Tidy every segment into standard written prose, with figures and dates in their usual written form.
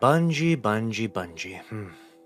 Bungie.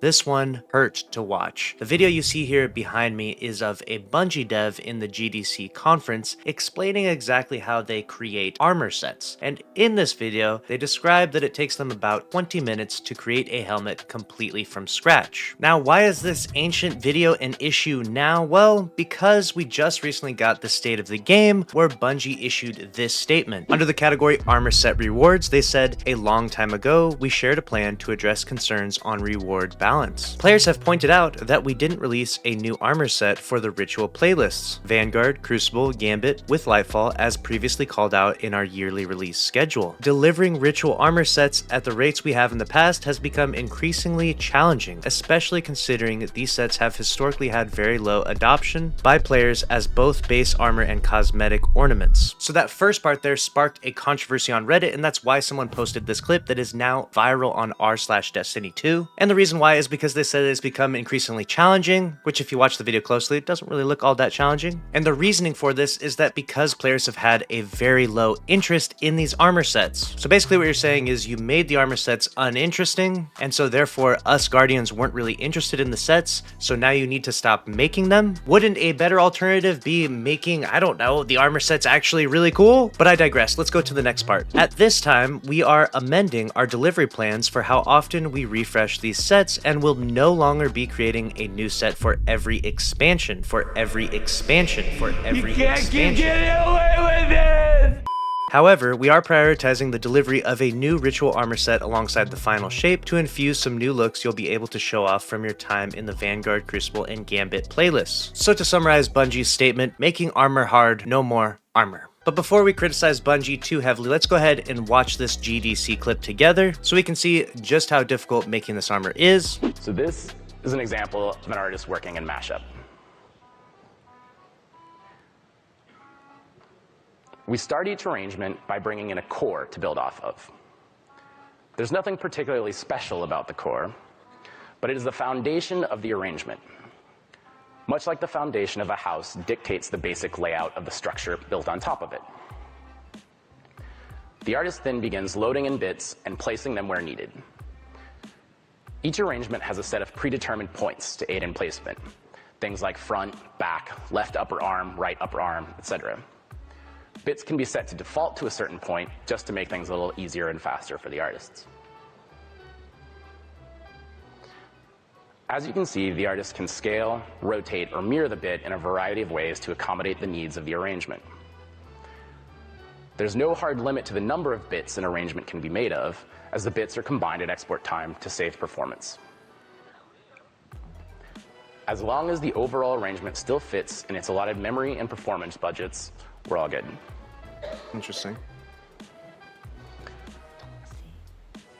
This one hurt to watch. The video you see here behind me is of a Bungie dev in the GDC conference explaining exactly how they create armor sets. And in this video, they describe that it takes them about 20 minutes to create a helmet completely from scratch. Now, why is this ancient video an issue now? Well, because we just recently got the state of the game where Bungie issued this statement. Under the category armor set rewards, they said, a long time ago, we shared a plan to address concerns on reward balance. Players have pointed out that we didn't release a new armor set for the ritual playlists, Vanguard, Crucible, Gambit, with Lightfall as previously called out in our yearly release schedule. Delivering ritual armor sets at the rates we have in the past has become increasingly challenging, especially considering these sets have historically had very low adoption by players as both base armor and cosmetic ornaments. So that first part there sparked a controversy on Reddit, and that's why someone posted this clip that is now viral on r/Destiny2. And the reason why is because they said it's become increasingly challenging, which if you watch the video closely, it doesn't really look all that challenging. And the reasoning for this is that because players have had a very low interest in these armor sets. So basically what you're saying is you made the armor sets uninteresting, and so therefore us Guardians weren't really interested in the sets, so now you need to stop making them? Wouldn't a better alternative be making, I don't know, the armor sets actually really cool? But I digress, let's go to the next part. At this time, we are amending our delivery plans for how often we refresh these sets, and will no longer be creating a new set for every expansion, You can't keep getting away with it! However, we are prioritizing the delivery of a new ritual armor set alongside the final shape to infuse some new looks you'll be able to show off from your time in the Vanguard, Crucible, and Gambit playlists. So to summarize Bungie's statement, making armor hard, no more armor. But before we criticize Bungie too heavily, let's go ahead and watch this GDC clip together so we can see just how difficult making this armor is. So this is an example of an artist working in mashup. We start each arrangement by bringing in a core to build off of. There's nothing particularly special about the core, but it is the foundation of the arrangement. Much like the foundation of a house dictates the basic layout of the structure built on top of it. The artist then begins loading in bits and placing them where needed. Each arrangement has a set of predetermined points to aid in placement. Things like front, back, left upper arm, right upper arm, etc. Bits can be set to default to a certain point just to make things a little easier and faster for the artists. As you can see, the artist can scale, rotate, or mirror the bit in a variety of ways to accommodate the needs of the arrangement. There's no hard limit to the number of bits an arrangement can be made of, as the bits are combined at export time to save performance. As long as the overall arrangement still fits in its allotted memory and performance budgets, we're all good. Interesting.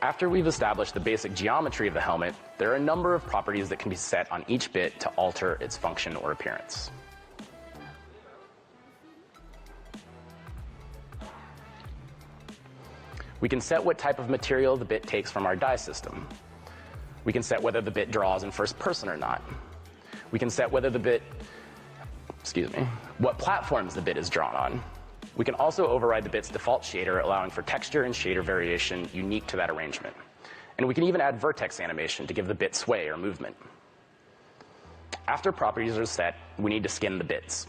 After we've established the basic geometry of the helmet, there are a number of properties that can be set on each bit to alter its function or appearance. We can set what type of material the bit takes from our die system. We can set whether the bit draws in first person or not. We can set whether the bit, what platforms the bit is drawn on. We can also override the bit's default shader, allowing for texture and shader variation unique to that arrangement. And we can even add vertex animation to give the bit sway or movement. After properties are set, we need to skin the bits.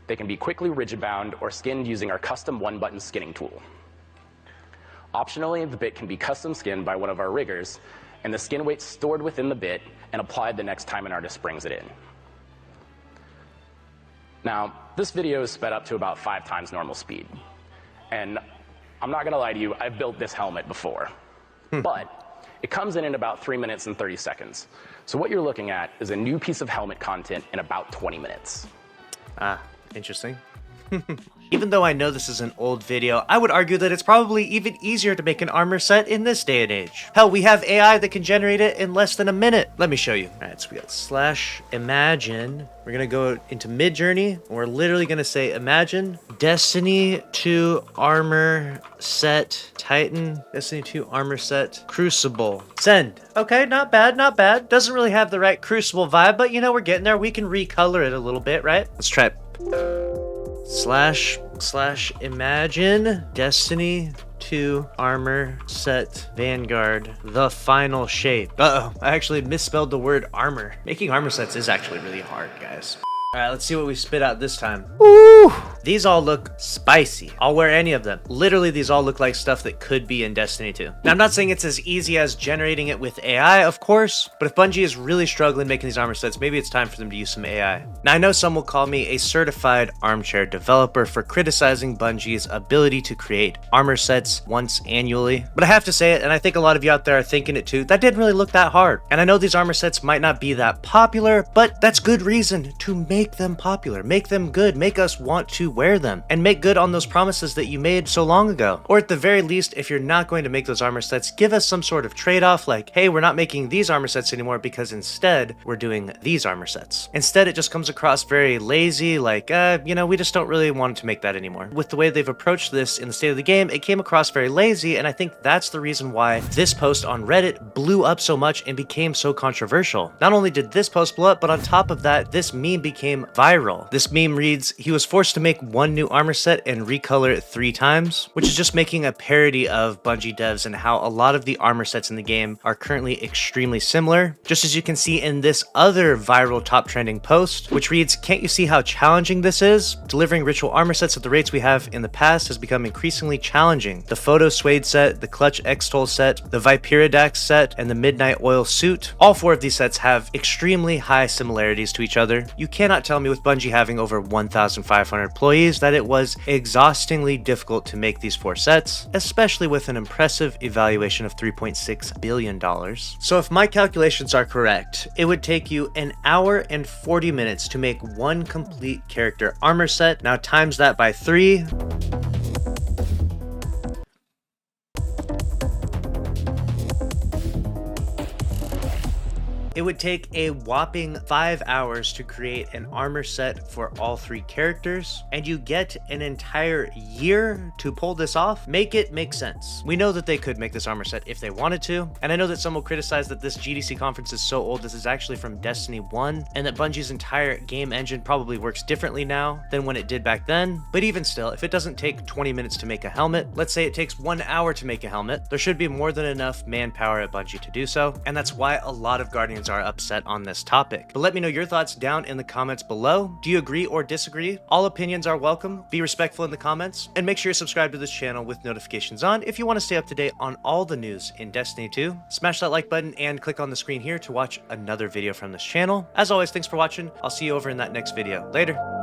They can be quickly rigid bound or skinned using our custom one-button skinning tool. Optionally, the bit can be custom skinned by one of our riggers, and the skin weight stored within the bit and applied the next time an artist brings it in. Now, this video is sped up to about 5 times normal speed. And I'm not going to lie to you, I've built this helmet before. But it comes in about 3 minutes and 30 seconds. So what you're looking at is a new piece of helmet content in about 20 minutes. Ah, interesting. Even though I know this is an old video, I would argue that it's probably even easier to make an armor set in this day and age. Hell, we have AI that can generate it in less than a minute. Let me show you. All right, so we got /imagine. We're gonna go into Midjourney, and we're literally gonna say imagine Destiny 2 armor set Titan, Destiny 2 armor set Crucible. Send. Okay, not bad, not bad. Doesn't really have the right Crucible vibe, but you know, we're getting there. We can recolor it a little bit, right? Let's try it. / imagine Destiny 2 armor set Vanguard the final shape. Uh-oh, I actually misspelled the word armor. Making armor sets is actually really hard, guys. All right, let's see what we spit out this time. Woo! These all look spicy. I'll wear any of them. Literally, these all look like stuff that could be in Destiny 2. Now, I'm not saying it's as easy as generating it with AI, of course, but if Bungie is really struggling making these armor sets, maybe it's time for them to use some AI. Now, I know some will call me a certified armchair developer for criticizing Bungie's ability to create armor sets once annually, but I have to say it, and I think a lot of you out there are thinking it too, that didn't really look that hard. And I know these armor sets might not be that popular, but that's good reason to make them popular, make them good, make us want to wear them, and make good on those promises that you made so long ago. Or at the very least, if you're not going to make those armor sets, give us some sort of trade-off, like, hey, we're not making these armor sets anymore because instead we're doing these armor sets. Instead, it just comes across very lazy, like, you know, we just don't really want to make that anymore. With the way they've approached this in the state of the game, it came across very lazy, and I think that's the reason why this post on Reddit blew up so much and became so controversial. Not only did this post blow up, but on top of that, this meme became viral. This meme reads, he was forced to make one new armor set and recolor it 3 times, which is just making a parody of Bungie devs and how a lot of the armor sets in the game are currently extremely similar, just as you can see in this other viral top trending post, which reads, can't you see how challenging this is? Delivering ritual armor sets at the rates we have in the past has become increasingly challenging. The Photo Suede set, the Clutch X-Toll set, the Viperidax set, and the Midnight Oil suit, all 4 of these sets have extremely high similarities to each other. You cannot tell me with Bungie having over 1,500 employees that it was exhaustingly difficult to make these 4 sets, especially with an impressive evaluation of $3.6 billion. So if my calculations are correct, it would take you 1 hour and 40 minutes to make one complete character armor set. Now times that by 3. It would take a whopping 5 hours to create an armor set for all 3 characters, and you get an entire year to pull this off. Make it make sense. We know that they could make this armor set if they wanted to, and I know that some will criticize that this GDC conference is so old. This is actually from Destiny 1, and that Bungie's entire game engine probably works differently now than when it did back then. But even still, if it doesn't take 20 minutes to make a helmet, let's say it takes 1 hour to make a helmet, there should be more than enough manpower at Bungie to do so, and that's why a lot of Guardians are upset on this topic. But let me know your thoughts down in the comments below. Do you agree or disagree? All opinions are welcome. Be respectful in the comments, and make sure you subscribe to this channel with notifications on if you want to stay up to date on all the news in Destiny 2. Smash that like button and click on the screen here to watch another video from this channel. As always, thanks for watching. I'll see you over in that next video. Later.